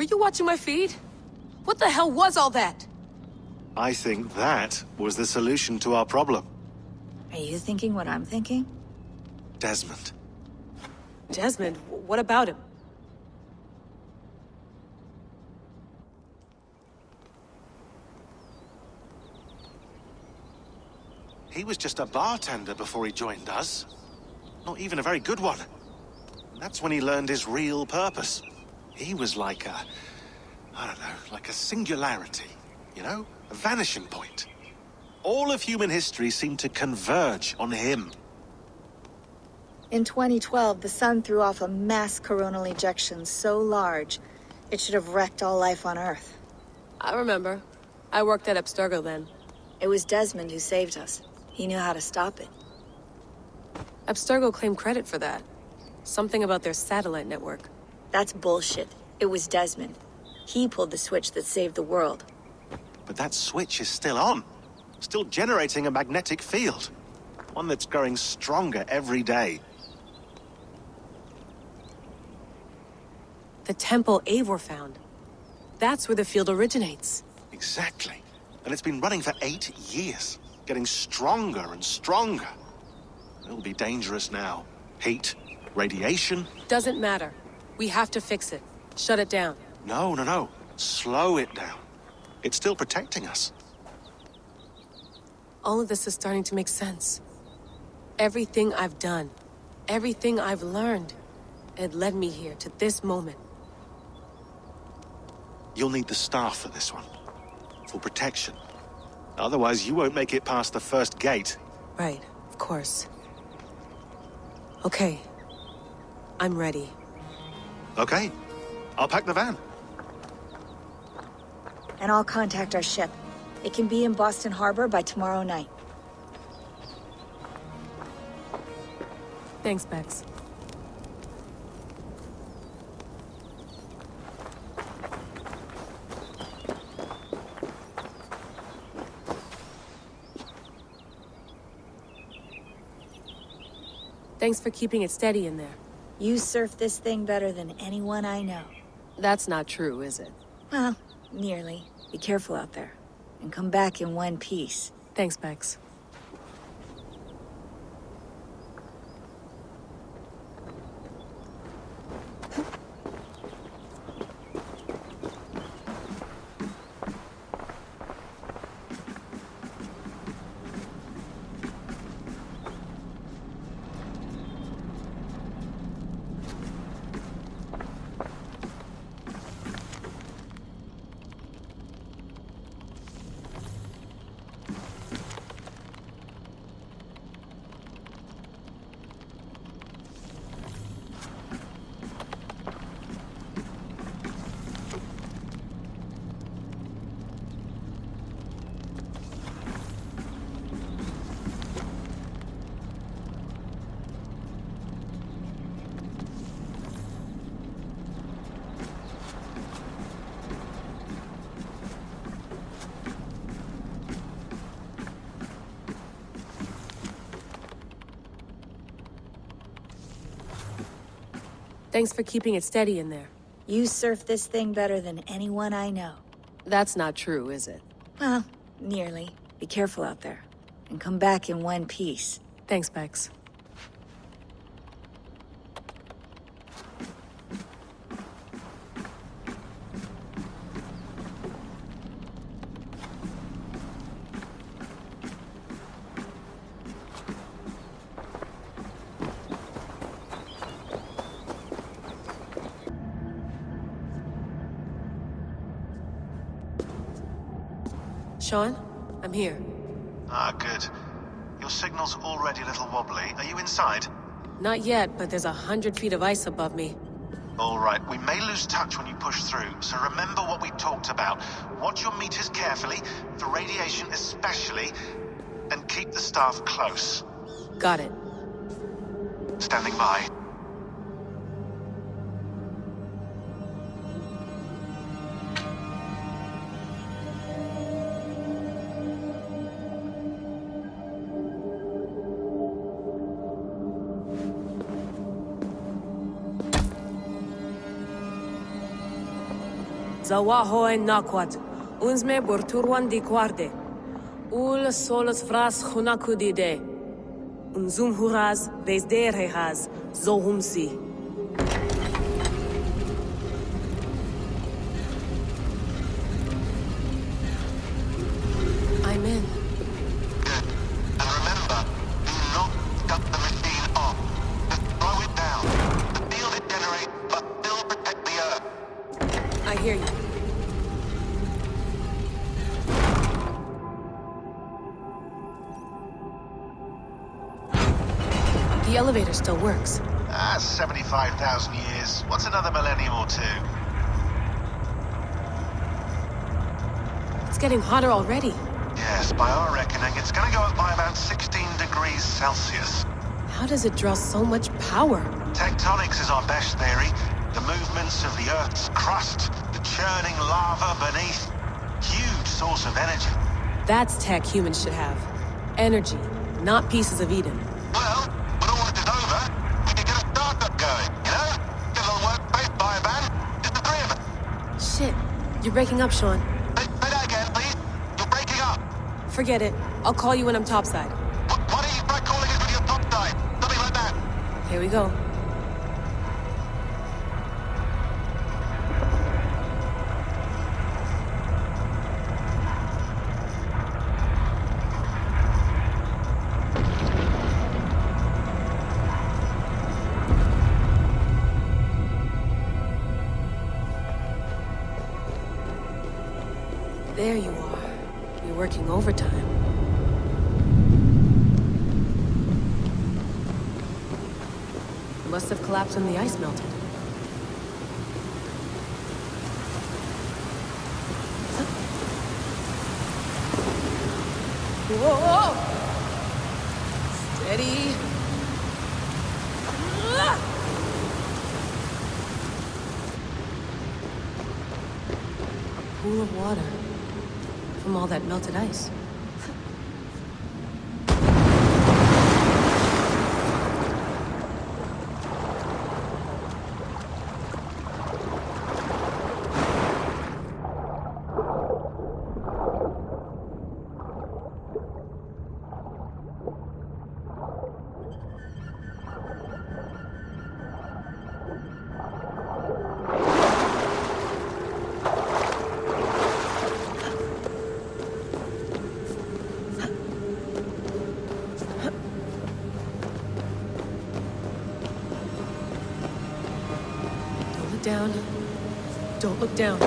Were you watching my feed? What the hell was all that? I think that was the solution to our problem. Are you thinking what I'm thinking? Desmond. Desmond? What about him? He was just a bartender before he joined us. Not even a very good one. That's when he learned his real purpose. He was like a... I don't know, like a singularity, you know? A vanishing point. All of human history seemed to converge on him. In 2012, the sun threw off a mass coronal ejection so large, it should have wrecked all life on Earth. I remember. I worked at Abstergo then. It was Desmond who saved us. He knew how to stop it. Abstergo claimed credit for that. Something about their satellite network. That's bullshit. It was Desmond. He pulled the switch that saved the world. But that switch is still on. Still generating a magnetic field. One that's growing stronger every day. The temple Eivor found. That's where the field originates. Exactly. And it's been running for 8 years. Getting stronger and stronger. It'll be dangerous now. Heat, radiation. Doesn't matter. We have to fix it. Shut it down. No. Slow it down. It's still protecting us. All of this is starting to make sense. Everything I've done, everything I've learned, it led me here to this moment. You'll need the staff for this one. For protection. Otherwise, you won't make it past the first gate. Right, of course. Okay. I'm ready. Okay. I'll pack the van. And I'll contact our ship. It can be in Boston Harbor by tomorrow night. Thanks, Bex. Thanks for keeping it steady in there. You surf this thing better than anyone I know. That's not true, is it? Well, nearly. Be careful out there. And come back in one piece. Thanks, Bex. Thanks for keeping it steady in there. You surf this thing better than anyone I know. That's not true, is it? Well, nearly. Be careful out there. And come back in one piece. Thanks, Bex. Sean, I'm here. Ah, good. Your signal's already a little wobbly. Are you inside? Not yet, but there's 100 feet of ice above me. All right, we may lose touch when you push through, so remember what we talked about. Watch your meters carefully, for radiation especially, and keep the staff close. Got it. Standing by. Zawaho en nakwat. Unsme borturwan di guarde. Ul solos fras hunakudide. Unzum huraz, vesderehaz, zohumsi. I'm in. Good. And remember, do not shut the machine off. Just slow it down. The field it generates, but still protect the Earth. I hear you. The elevator still works. 75,000 years. What's another millennium or two? It's getting hotter already. Yes, by our reckoning, it's gonna go up by about 16 degrees Celsius. How does it draw so much power? Tectonics is our best theory. The movements of the Earth's crust, the churning lava beneath. Huge source of energy. That's tech humans should have. Energy, not pieces of Eden. Well, when all this is over, we can get a startup going, you know? Get a little workspace, buy a van, just the three of us. Shit, you're breaking up, Sean. Say that again, please. You're breaking up. Forget it. I'll call you when I'm topside. Why don't you try calling us with your top side? Something like that. Here we go. There you are. You're working overtime. Must have collapsed when the ice melted. Whoa! Steady. A pool of water from all that melted ice. Down. Don't look down.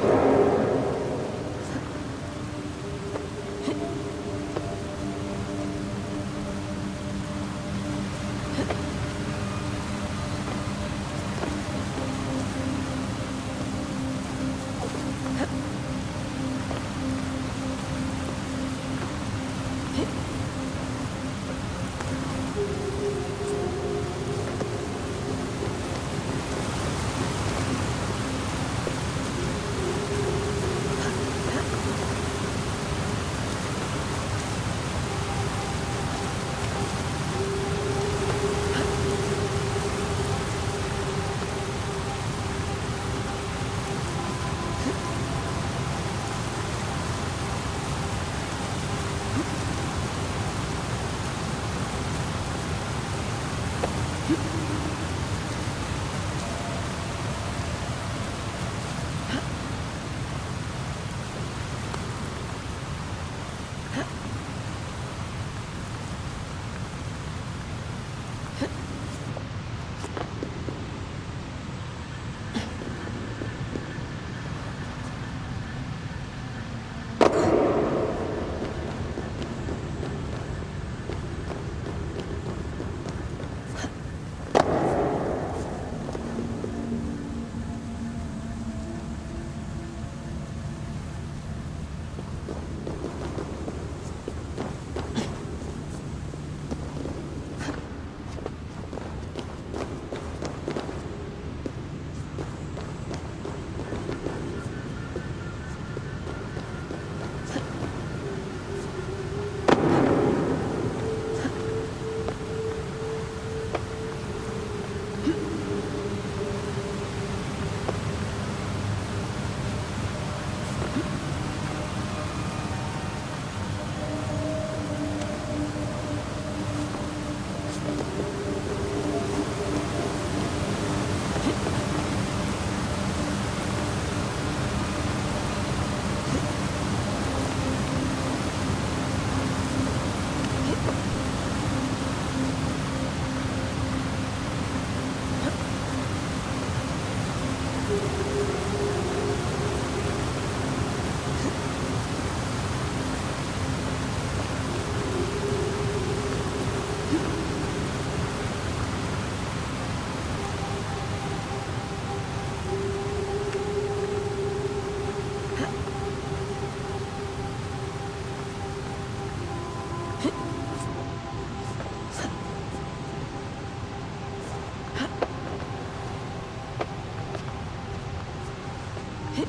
Why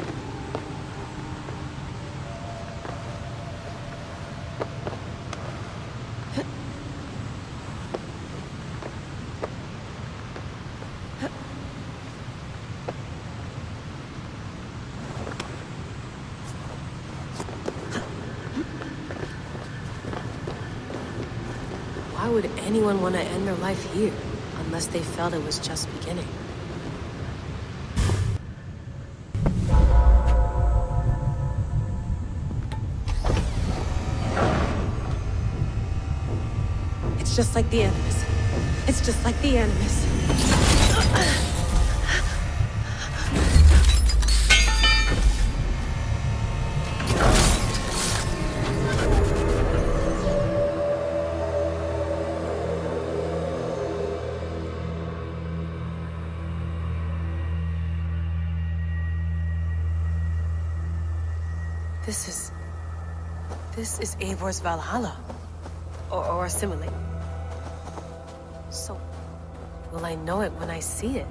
would anyone want to end their life here, unless they felt it was just beginning? It's just like the Animus. It's just like the Animus. This is Eivor's Valhalla. Or assimilate. So, will I know it when I see it?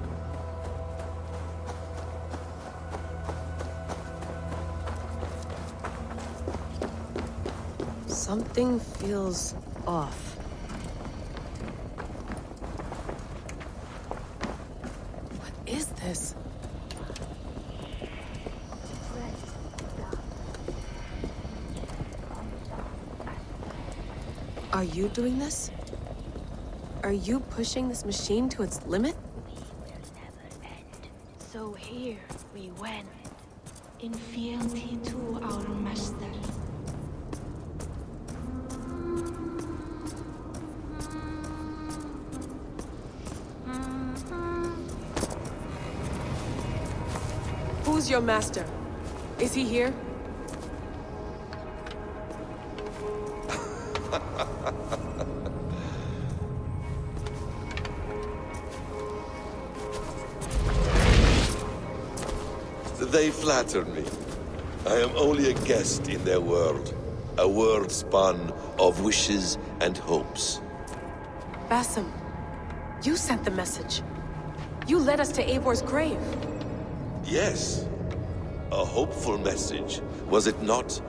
Something feels off. What is this? Are you doing this? Are you pushing this machine to its limit? We will never end. So here we went, in fealty to our master. Who's your master? Is he here? They flatter me. I am only a guest in their world. A world spun of wishes and hopes. Basim, you sent the message. You led us to Eivor's grave. Yes. A hopeful message, was it not?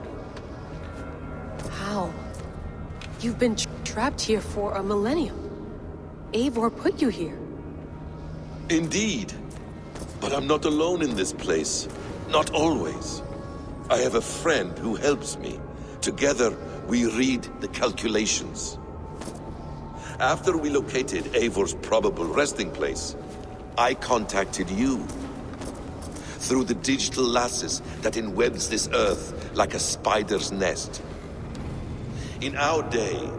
How? You've been trapped here for a millennium. Eivor put you here. Indeed. But I'm not alone in this place. Not always. I have a friend who helps me. Together, we read the calculations. After we located Eivor's probable resting place, I contacted you. Through the digital lasses that enwebs this earth like a spider's nest. In our day,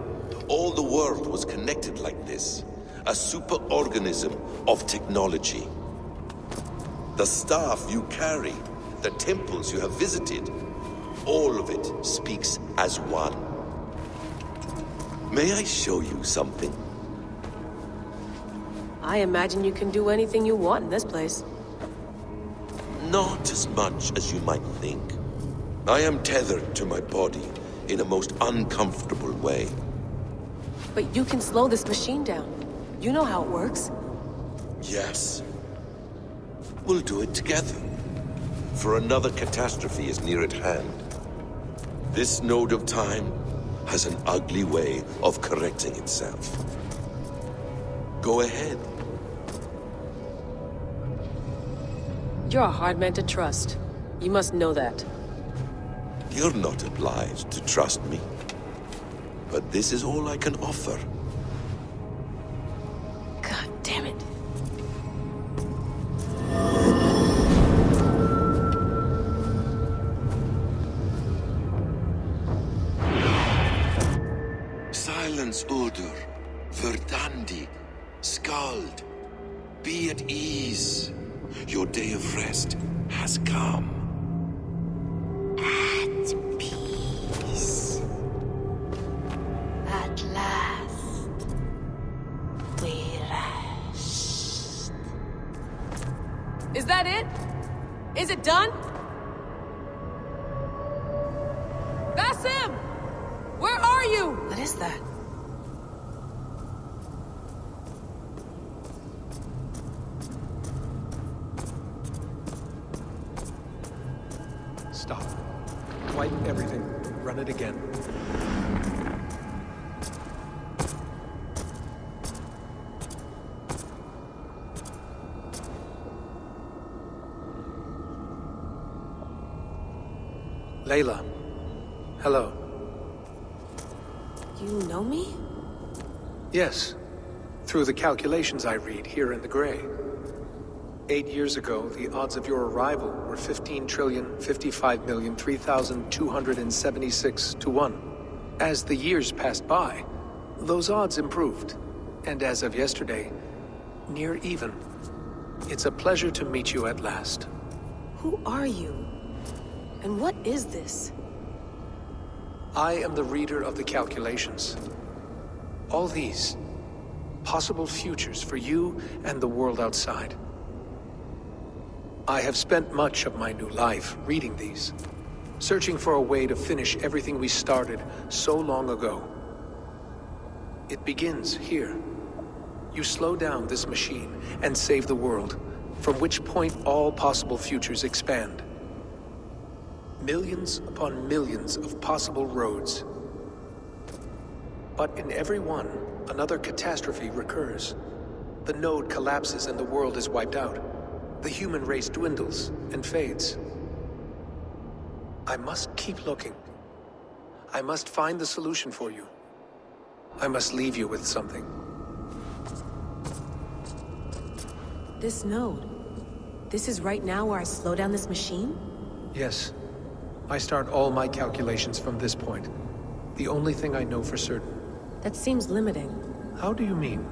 all the world was connected like this. A superorganism of technology. The staff you carry, the temples you have visited, all of it speaks as one. May I show you something? I imagine you can do anything you want in this place. Not as much as you might think. I am tethered to my body in a most uncomfortable way. But you can slow this machine down. You know how it works. Yes. We'll do it together. For another catastrophe is near at hand. This node of time has an ugly way of correcting itself. Go ahead. You're a hard man to trust. You must know that. You're not obliged to trust me. But this is all I can offer. God damn it. Silence, Udur. Verdandi. Skald. Be at ease. Your day of rest has come. At peace. At last, we rest. Is that it? Is it done? Basim! Where are you? What is that? Stop. Wipe everything. Run it again. Layla. Hello. You know me? Yes. Through the calculations I read here in the gray. 8 years ago, the odds of your arrival were 15,055,003,276 to 1. As the years passed by, those odds improved. And as of yesterday, near even. It's a pleasure to meet you at last. Who are you? And what is this? I am the reader of the calculations. All these possible futures for you and the world outside. I have spent much of my new life reading these, searching for a way to finish everything we started so long ago. It begins here. You slow down this machine and save the world, from which point all possible futures expand. Millions upon millions of possible roads. But in every one, another catastrophe recurs. The node collapses and the world is wiped out. The human race dwindles and fades. I must keep looking. I must find the solution for you. I must leave you with something. This node. This is right now where I slow down this machine? Yes. I start all my calculations from this point. The only thing I know for certain. That seems limiting. How do you mean?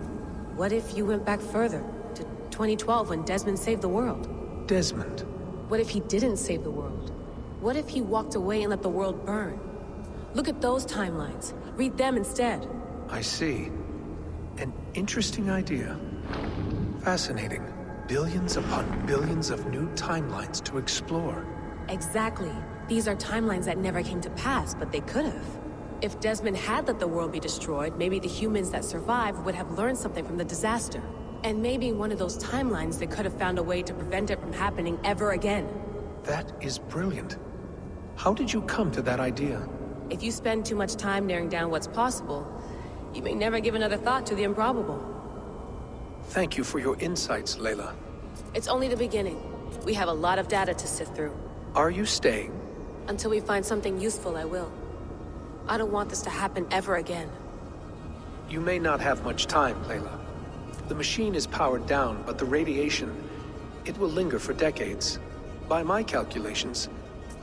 What if you went back further, to 2012 when Desmond saved the world? Desmond? What if he didn't save the world? What if he walked away and let the world burn? Look at those timelines. Read them instead. I see. An interesting idea. Fascinating. Billions upon billions of new timelines to explore. Exactly. These are timelines that never came to pass, but they could have. If Desmond had let the world be destroyed, maybe the humans that survived would have learned something from the disaster. And maybe in one of those timelines they could have found a way to prevent it from happening ever again. That is brilliant. How did you come to that idea? If you spend too much time narrowing down what's possible, you may never give another thought to the improbable. Thank you for your insights, Layla. It's only the beginning. We have a lot of data to sift through. Are you staying? Until we find something useful, I will. I don't want this to happen ever again. You may not have much time, Layla. The machine is powered down, but the radiation, it will linger for decades. By my calculations,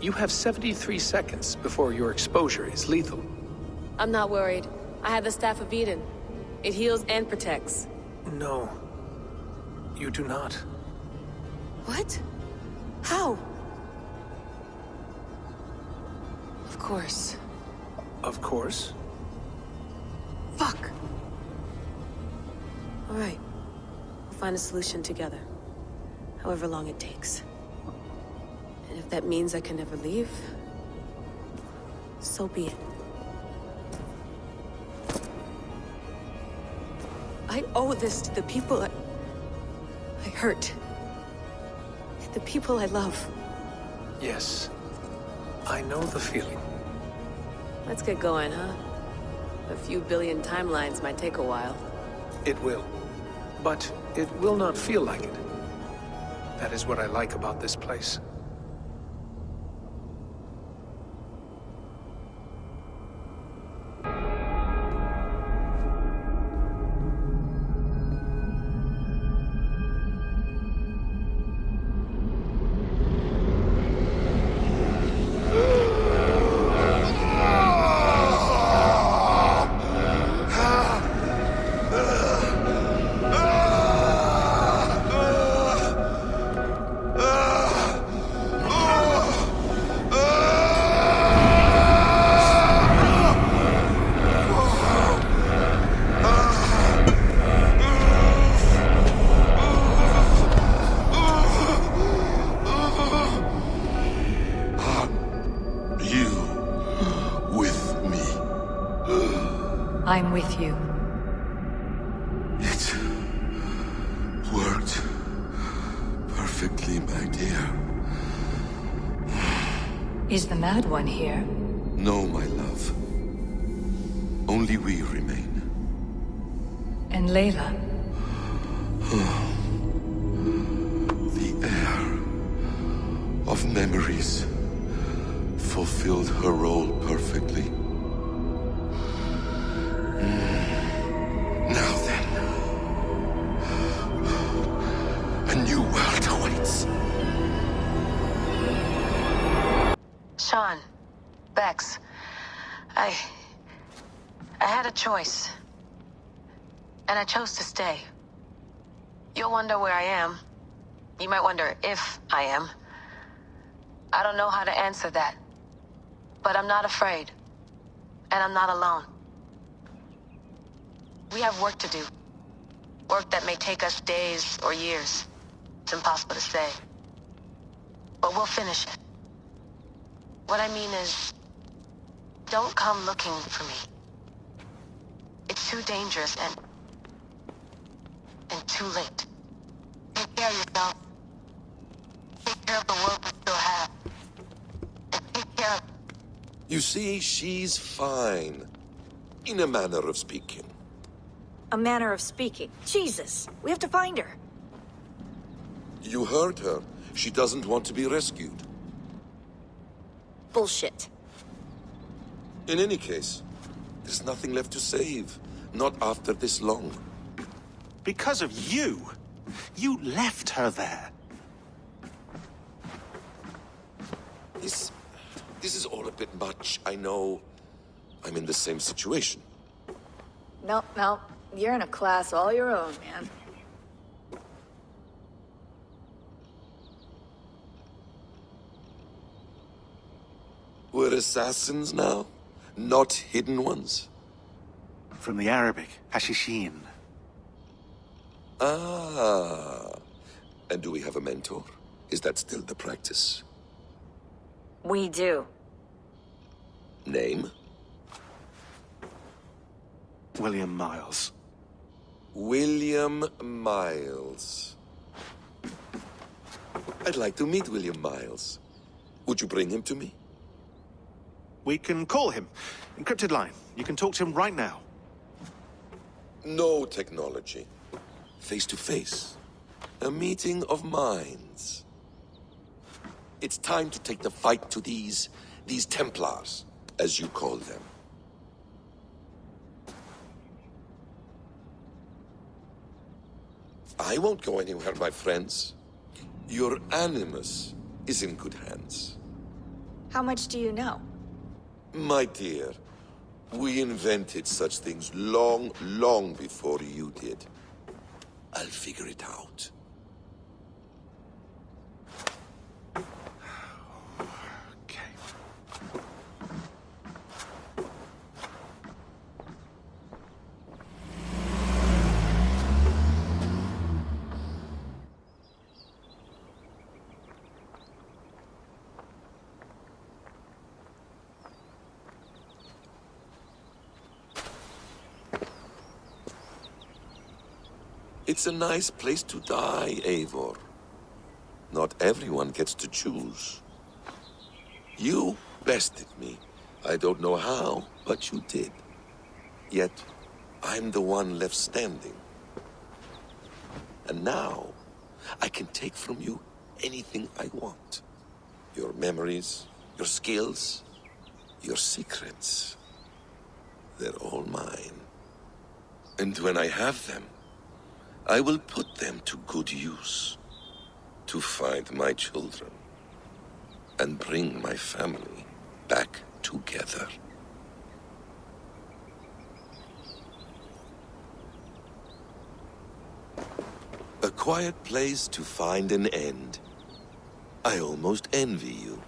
you have 73 seconds before your exposure is lethal. I'm not worried. I have the Staff of Eden. It heals and protects. No, you do not. What? How? Of course. Of course. Fuck! All right. We'll find a solution together. However long it takes. And if that means I can never leave, so be it. I owe this to the people I hurt. The people I love. Yes. I know the feeling. Let's get going, huh? A few billion timelines might take a while. It will. But it will not feel like it. That is what I like about this place. I'm with you. It worked perfectly, my dear. Is the Mad One here? No, my love. Only we remain. And Layla? The air of memories fulfilled her role perfectly. Now then, a new world awaits. Sean, Bex, I had a choice. And I chose to stay. You'll wonder where I am. You might wonder if I am. I don't know how to answer that. But I'm not afraid. And I'm not alone. We have work to do. Work that may take us days or years. It's impossible to say. But we'll finish it. What I mean is, don't come looking for me. It's too dangerous and too late. Take care of yourself. Take care of the world we still have. And take care of... You see, she's fine. In a manner of speaking. A manner of speaking. Jesus, we have to find her. You heard her. She doesn't want to be rescued. Bullshit. In any case, there's nothing left to save. Not after this long. Because of you. You left her there. This is all a bit much. I know I'm in the same situation. No. You're in a class all your own, man. We're assassins now? Not hidden ones? From the Arabic, Hashishin. Ah. And do we have a mentor? Is that still the practice? We do. Name? William Miles. William Miles. I'd like to meet William Miles. Would you bring him to me? We can call him. Encrypted line. You can talk to him right now. No technology. Face to face. A meeting of minds. It's time to take the fight to these Templars, as you call them. I won't go anywhere, my friends. Your animus is in good hands. How much do you know? My dear, we invented such things long, long before you did. I'll figure it out. Okay. It's a nice place to die, Eivor. Not everyone gets to choose. You bested me. I don't know how, but you did. Yet, I'm the one left standing. And now, I can take from you anything I want. Your memories, your skills, your secrets. They're all mine. And when I have them, I will put them to good use. To find my children. And bring my family back together. A quiet place to find an end. I almost envy you.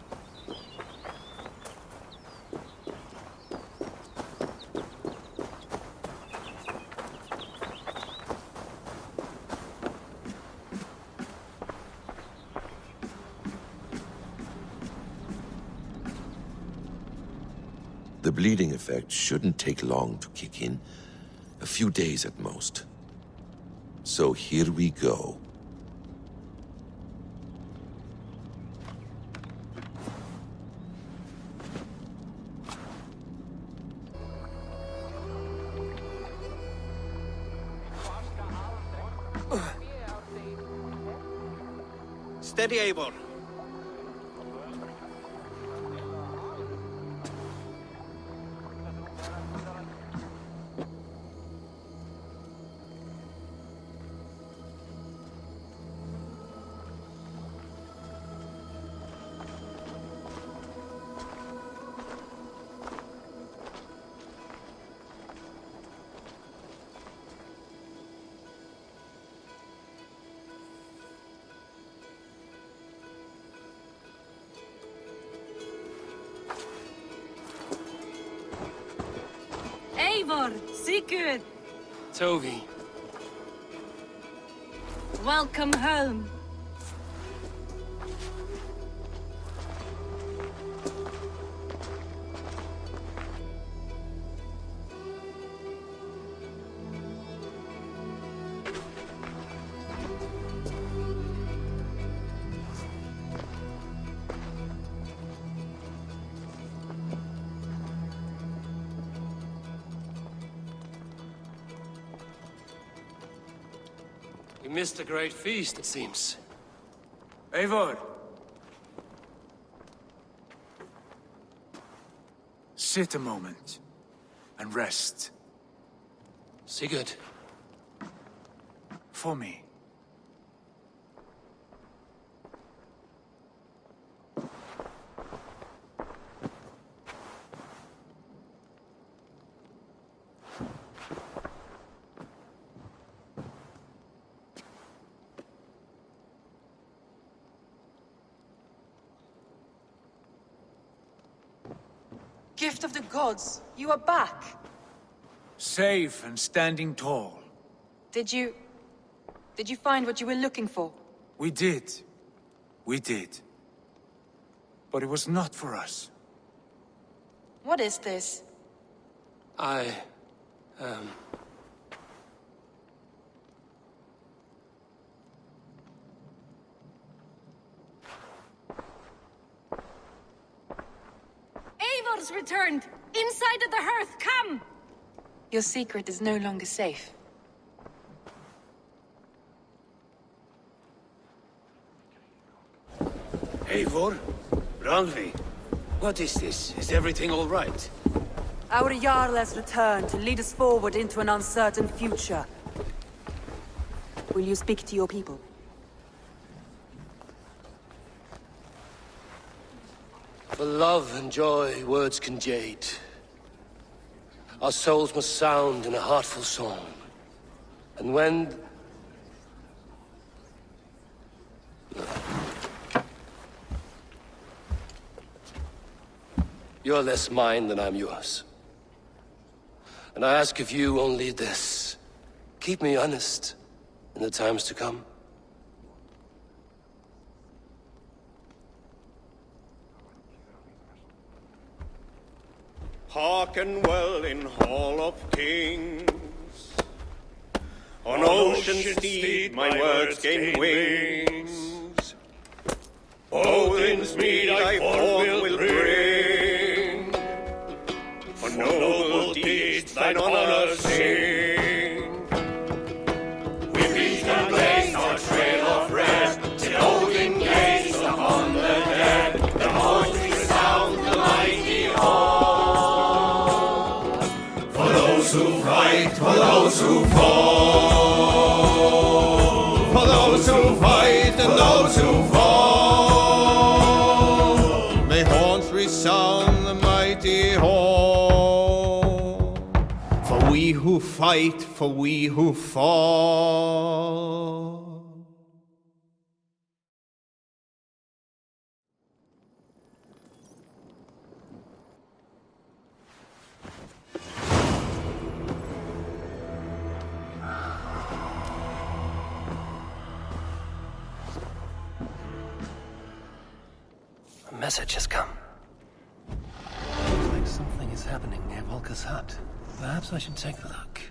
The bleeding effect shouldn't take long to kick in. A few days at most. So here we go. Steady, Eivor. Eivor, Sigurd, Toby. welcome home. We missed a great feast, it seems. Eivor! Sit a moment and rest. Sigurd. For me. Gift of the gods, you are back. Safe and standing tall. Did you find what you were looking for? We did. We did. But it was not for us. What is this? Eivor's returned! Inside of the hearth, come! Your secret is no longer safe. Eivor? Rangvi? What is this? Is everything all right? Our Jarl has returned to lead us forward into an uncertain future. Will you speak to your people? For love and joy, words can jade. Our souls must sound in a heartful song. And when... You're less mine than I'm yours. And I ask of you only this. Keep me honest in the times to come. Hearken well in Hall of Kings. On ocean's steed my words gain wings. Odin's mead I forth will bring. For noble deeds thine honor sing. We beat and blaze our trail of red, till Odin gaze upon the dead. The voice resound the mighty hall. For those who fight, for those who fall. For those who fight and those who fall. May horns resound the mighty hall. For we who fight, for we who fall. A message has come. Looks like something is happening near Volker's hut. Perhaps I should take a look.